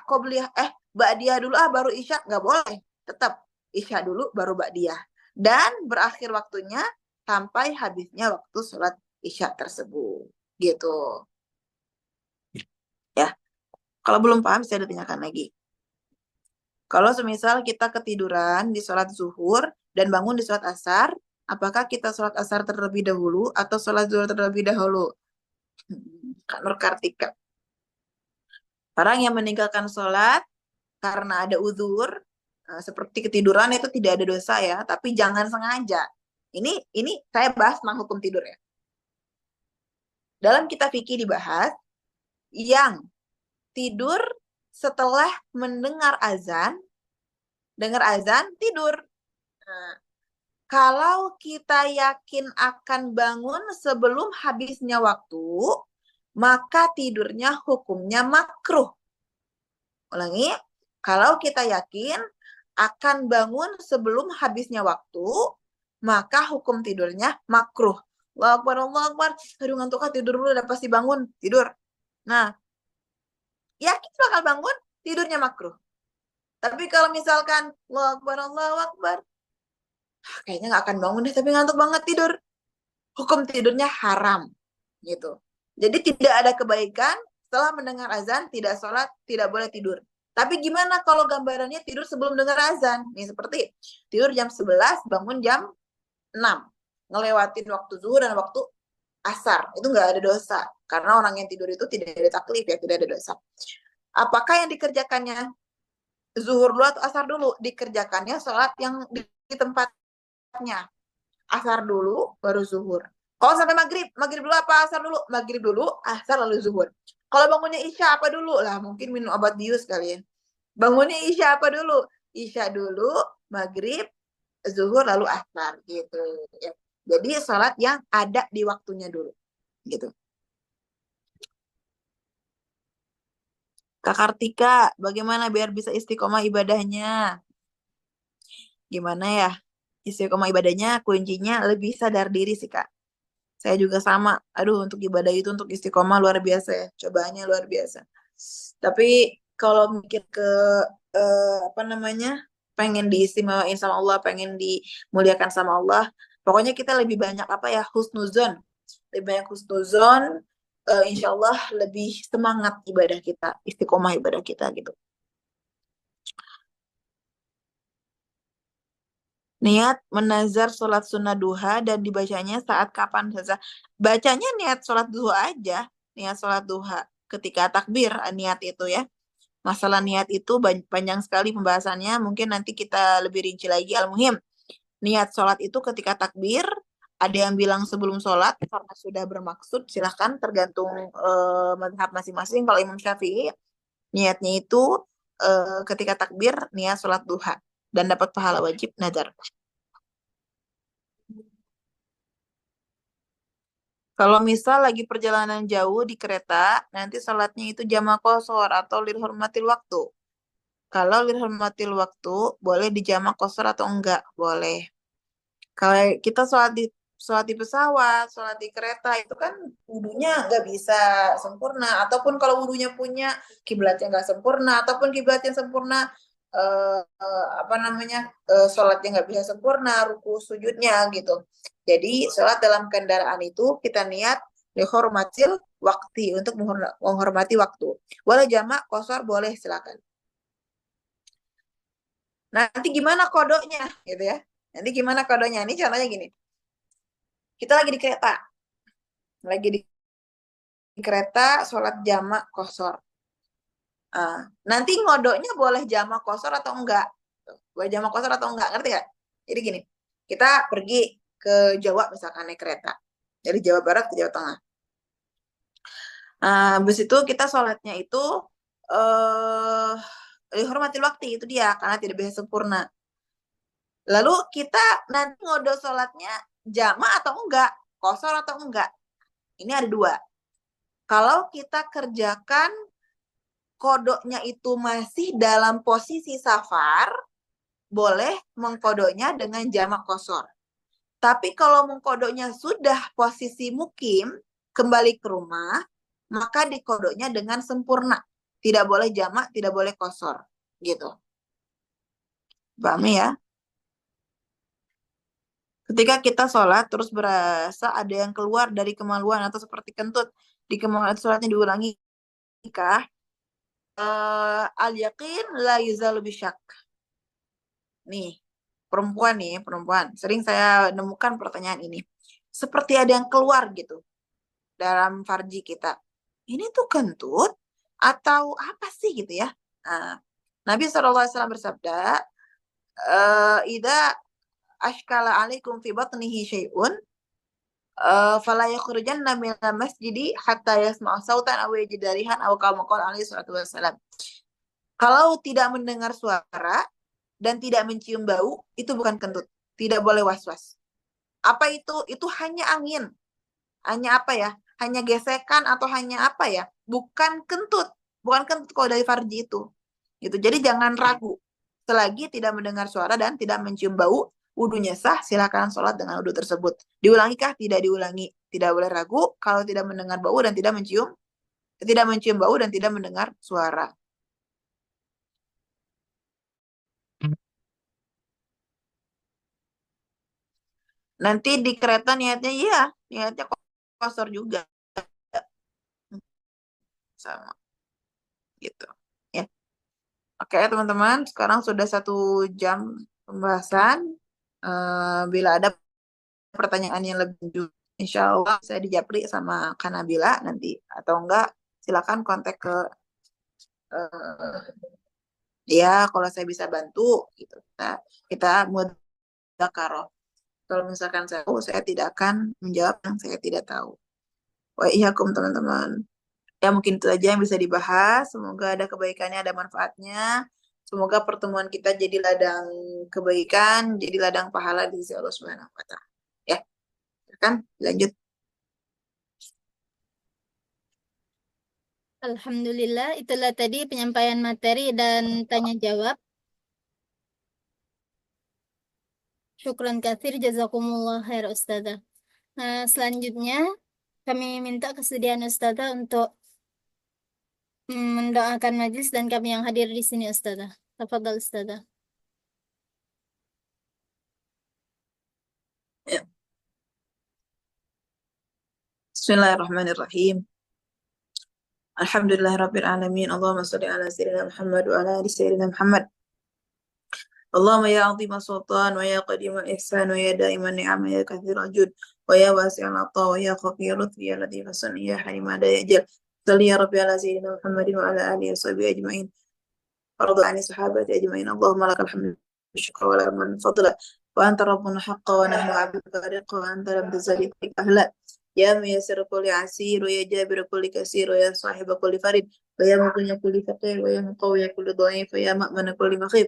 [SPEAKER 1] Qobliyah, ba'diyah dulu baru isya. Nggak boleh. Tetap isya dulu baru ba'diyah. Dan berakhir waktunya sampai habisnya waktu sholat isya tersebut. Gitu. Ya. Kalau belum paham bisa ditanyakan lagi. Kalau semisal kita ketiduran di sholat zuhur dan bangun di sholat asar, apakah kita sholat asar terlebih dahulu atau sholat zuhur terlebih dahulu? Kak Nur Kartika. Orang yang meninggalkan sholat karena ada uzur, seperti ketiduran itu tidak ada dosa ya, tapi jangan sengaja. Ini saya bahas tentang hukum tidur ya. Dalam kitab fikih dibahas yang tidur setelah mendengar azan, dengar azan tidur. Nah, kalau kita yakin akan bangun sebelum habisnya waktu, maka tidurnya hukumnya makruh. Ulangi, kalau kita yakin akan bangun sebelum habisnya waktu, maka hukum tidurnya makruh. Allahu Akbar, Allahu Akbar. Aduh ngantuk, tidur dulu, udah pasti bangun, tidur. Nah, yakin bakal bangun, tidurnya makruh. Tapi kalau misalkan Allahu Akbar, Allahu Akbar, kayaknya nggak akan bangun deh, tapi ngantuk banget tidur. Hukum tidurnya haram, gitu. Jadi tidak ada kebaikan setelah mendengar azan, tidak sholat, tidak boleh tidur. Tapi gimana kalau gambarannya tidur sebelum dengar azan? Nih seperti tidur jam 11, bangun jam 6. Ngelewatin waktu zuhur dan waktu asar. Itu nggak ada dosa. Karena orang yang tidur itu tidak ada taklif ya, tidak ada dosa. Apakah yang dikerjakannya zuhur dulu atau asar dulu? Dikerjakannya sholat yang di tempatnya. Asar dulu, baru zuhur. Kalau sampai maghrib dulu apa asar dulu? Maghrib dulu, asar lalu zuhur. Kalau bangunnya isya apa dulu? Lah mungkin minum obat bius kali ya. Bangunnya isya apa dulu? Isya dulu, maghrib, zuhur lalu asar gitu. Ya. Jadi sholat yang ada di waktunya dulu, gitu. Kak Kartika, bagaimana biar bisa istiqomah ibadahnya? Gimana ya? Istiqomah ibadahnya kuncinya lebih sadar diri sih Kak. Saya juga sama. Aduh, untuk ibadah itu untuk istiqomah luar biasa ya. Cobaannya luar biasa. Tapi kalau mikir ke apa namanya? Pengen diistimewain sama Allah, pengen dimuliakan sama Allah. Pokoknya kita lebih banyak apa ya? Husnuzon. Lebih banyak husnuzon. Insya Allah lebih semangat ibadah kita, istiqomah ibadah kita gitu. Niat menazar sholat sunnah duha dan dibacanya saat kapan saja. Bacanya niat sholat duha aja. Niat sholat duha. Ketika takbir, niat itu ya. Masalah niat itu panjang sekali pembahasannya. Mungkin nanti kita lebih rinci lagi. Al-Muhim. Niat sholat itu ketika takbir. Ada yang bilang sebelum sholat. Karena sudah bermaksud. Silahkan tergantung mazhab masing-masing. Kalau Imam Syafi'i. Niatnya itu ketika takbir. Niat sholat duha. Dan dapat pahala wajib nazar. Kalau misal lagi perjalanan jauh di kereta, nanti sholatnya itu jamak qashar atau lil hurmatil waktu. Kalau lil hurmatil waktu, boleh dijamak qashar atau enggak? Boleh. Kalau kita sholat di pesawat, sholat di kereta, itu kan wudunya nggak bisa sempurna. Ataupun kalau wudunya punya, kiblatnya nggak sempurna. Ataupun kiblat yang sempurna, apa namanya, sholatnya nggak bisa sempurna, ruku sujudnya gitu. Jadi sholat dalam kendaraan itu kita niat dihormatil waktu untuk menghormati waktu. Boleh jamak, kosor boleh silakan. Nanti gimana kodonya gitu ya? Nanti gimana kodonya? Ini contohnya gini. Kita lagi di kereta sholat jamak kosor. Nanti ngodoknya boleh jamak kosor atau enggak? Boleh jamak kosor atau enggak? Ngerti gak? Jadi gini, kita pergi ke Jawa misalkan naik kereta. Dari Jawa Barat ke Jawa Tengah. Habis itu kita sholatnya itu dihormati waktu itu dia karena tidak bisa sempurna. Lalu kita nanti ngodok sholatnya jamak atau enggak? Kosor atau enggak? Ini ada dua. Kalau kita kerjakan kodoknya itu masih dalam posisi safar, boleh mengkodoknya dengan jamak kosor. Tapi kalau mengkodoknya sudah posisi mukim, kembali ke rumah, maka dikodoknya dengan sempurna. Tidak boleh jamak, tidak boleh kosor. Gitu. Paham ya? Ketika kita sholat, terus berasa ada yang keluar dari kemaluan atau seperti kentut, di kemaluan sholatnya diulangi kah? Al-yakin la yuzalu bisyak. Nih, perempuan. Sering saya nemukan pertanyaan ini. Seperti ada yang keluar gitu dalam farji kita. Ini tuh kentut atau apa sih gitu ya? Nah, Nabi SAW bersabda, "Idza ashkala alaikum fi batnihi syai'un, fala yakhrujanna minal masjidi hatta yasma'u sautan aw yajida rihan aw kama qala alaihi salatu wassalam." Kalau tidak mendengar suara dan tidak mencium bau, itu bukan kentut. Tidak boleh was-was. Apa itu? Itu hanya angin. Hanya apa ya? Hanya gesekan atau hanya apa ya? Bukan kentut. Bukan kentut kalau dari farji itu. Gitu. Jadi jangan ragu. Selagi tidak mendengar suara dan tidak mencium bau, wudunya sah, silakan sholat dengan wudu tersebut. Diulangi kah? Tidak diulangi. Tidak boleh ragu kalau tidak mendengar bau dan tidak mencium bau dan tidak mendengar suara. Nanti di kereta niatnya kosor juga sama gitu. Ya. Oke teman-teman, sekarang sudah 1 jam pembahasan. Bila ada pertanyaan yang lebih lanjut, insya Allah saya dijapri sama Kanabila nanti atau enggak silakan kontak ke dia kalau saya bisa bantu gitu. Kita mudzakarah. Kalau misalkan saya tidak akan menjawab yang saya tidak tahu. Wa iyyakum teman-teman. Ya mungkin itu aja yang bisa dibahas. Semoga ada kebaikannya, ada manfaatnya. Semoga pertemuan kita jadi ladang kebaikan, jadi ladang pahala di sisi Allah Subhanahu wa taala. Ya, kan? Lanjut.
[SPEAKER 2] Alhamdulillah, itulah tadi penyampaian materi dan tanya jawab. Syukran katsir, jazakumullah khair Ustazah. Nah, selanjutnya kami minta kesediaan Ustazah untuk mendoakan majlis dan kami yang hadir di sini Ustazah. Tafadhal Ustazah.
[SPEAKER 1] Ya. Bismillahirrahmanirrahim. Alhamdulillah Rabbil Alamin. Allahumma salli ala Sayyidina Muhammad wa ala ali Sayyidina Muhammad. اللهم يا عظيم السلطان ويا قديم الإحسان ويا دائم النعم يا كثير الجود ويا واسع العطاء ويا خفي اللطف يا لطيف الصنع يا حليم لا يأجل صل يا ربي على سيدنا محمد وعلى آله وصحبه أجمعين وارض عن الصحابة أجمعين. اللهم لك الحمد والشكر ولا من فضل وأنت ربنا حق ونحن عبدك رق وأنت لم تزل أهلا يا ميسر كل عسير ويا جابر كل كثير ويا صاحب كل فرد ويا مغني كل فقير ويا مقوي كل ضعيف ويا مأمن كل مخيف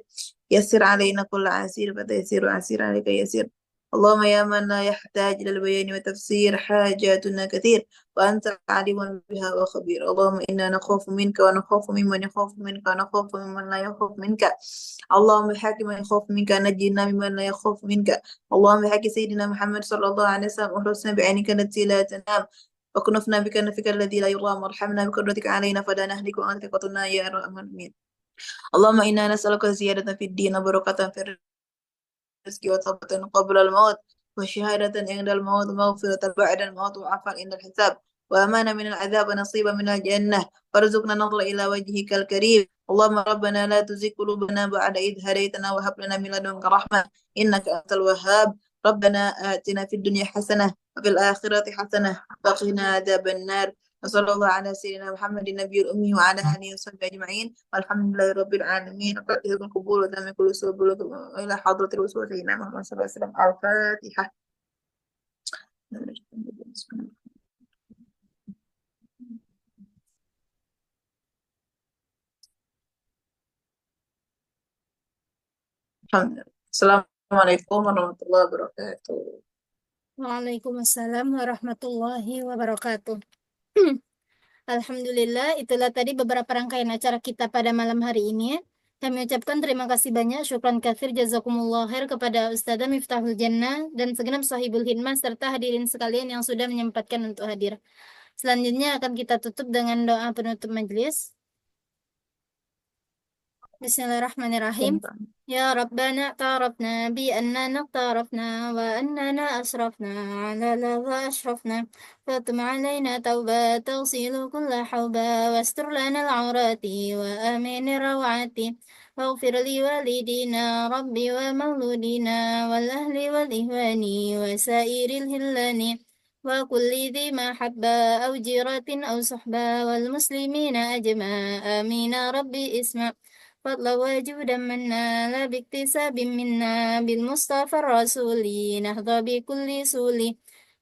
[SPEAKER 1] يسر علينا كل عسير فتيسير عسير عليك يسير. اللهم يا من لا يحتاج إلى البيان وتفسير حاجاتنا كثير وأنت عليم بها وخبير. اللهم إنا نخاف منك ونخاف ممن يخاف منك ونخاف ممن لا يخاف منك. اللهم حاكم من يخاف منك نجنا ممن لا يخاف منك. اللهم حكي سيدنا محمد صلى الله عليه وسلم أحرسنا بعينك التي لا تنام وكنفنا بكنفك الذي لا يرام وارحمنا بقدرتك علينا فلا نهلك وأنت ثقتنا يا أرحم الراحمين. اللهم إنا نسألك زيادة في الدين وبركة في الرزق وثبتا قبل الموت وشهادة عند الموت ومغفرة بعد الموت وعفوا عند الحساب وأمانة من العذاب ونصيبا من الجنة وارزقنا نظر إلى وجهك الكريم. اللهم ربنا لا تزغ قلوبنا بعد إذ هديتنا وهب لنا من لدنك رحمة إنك أنت الوهاب. ربنا آتنا في الدنيا حسنة وفي الآخرة حسنة وقنا عذاب النار. وصلى الله على سيدنا محمد النبي الأمي وعلى آله وصحبه أجمعين والحمد لله رب العالمين. وقد القبول وتم كل سبل إلى حضرة الرسول سيدنا محمد صلى الله عليه وسلم. الفاتحة. Assalamualaikum warahmatullahi wabarakatuh.
[SPEAKER 2] Waalaikumsalam warahmatullahi wabarakatuh. Alhamdulillah, itulah tadi beberapa rangkaian acara kita pada malam hari ini. Kami ucapkan terima kasih banyak, syukran katsir, jazakumullah khair kepada Ustazah Miftahul Jannah dan segenap sahibul hidmah serta hadirin sekalian yang sudah menyempatkan untuk hadir. Selanjutnya akan kita tutup dengan doa penutup majelis. Bismillahirrahmanirrahim. Ya Rabbana ta'arafna bi annana اقترفنا وأننا أسرفنا على لظى أشرفنا فاطم علينا توبة تغسل كل حوبة واستر لنا العورات وآمن الروعات واغفر لوالدينا ربي ومولودينا والأهل والإخوان وسائر الهلان وكل ذي محبة أو جيرة أو صحبة والمسلمين أجمع آمين ربي اسمع فضلا وجودا منا لا باكتساب منا بالمصطفى الرسول نهضى بكل سول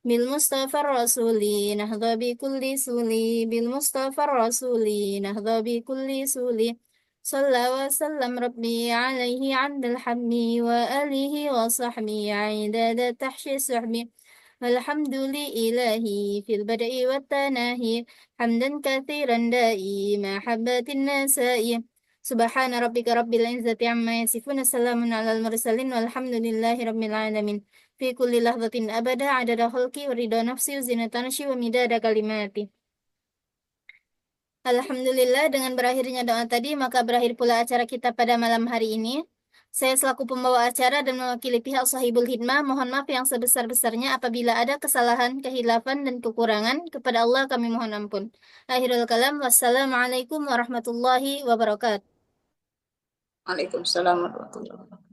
[SPEAKER 2] بالمصطفى الرسول نهضى بكل سول بالمصطفى الرسول نهضى بكل سول صلى وسلم ربي عليه عند الحب وآله وصحبه عداد تحشي السحب والحمد لله في البدء والتناهي حمدا كثيرا دائما حبات النساء سبحان ربك رب العزة عما يصفون سلام على المرسلين والحمد لله رب العالمين في كل لحظة أبدا عدد خلقي ورضا نفسي وزنة عرشي ومداد كلماتي. Alhamdulillah, dengan berakhirnya doa tadi, maka berakhir pula acara kita pada malam hari ini. Saya selaku pembawa acara dan mewakili pihak Sahibul Hidmah, mohon maaf yang sebesar-besarnya apabila ada kesalahan, kehilafan, dan kekurangan. Kepada Allah kami mohon ampun. Akhirul kalam, wassalamualaikum warahmatullahi wabarakatuh.
[SPEAKER 1] Waalaikumsalam warahmatullahi wabarakatuh.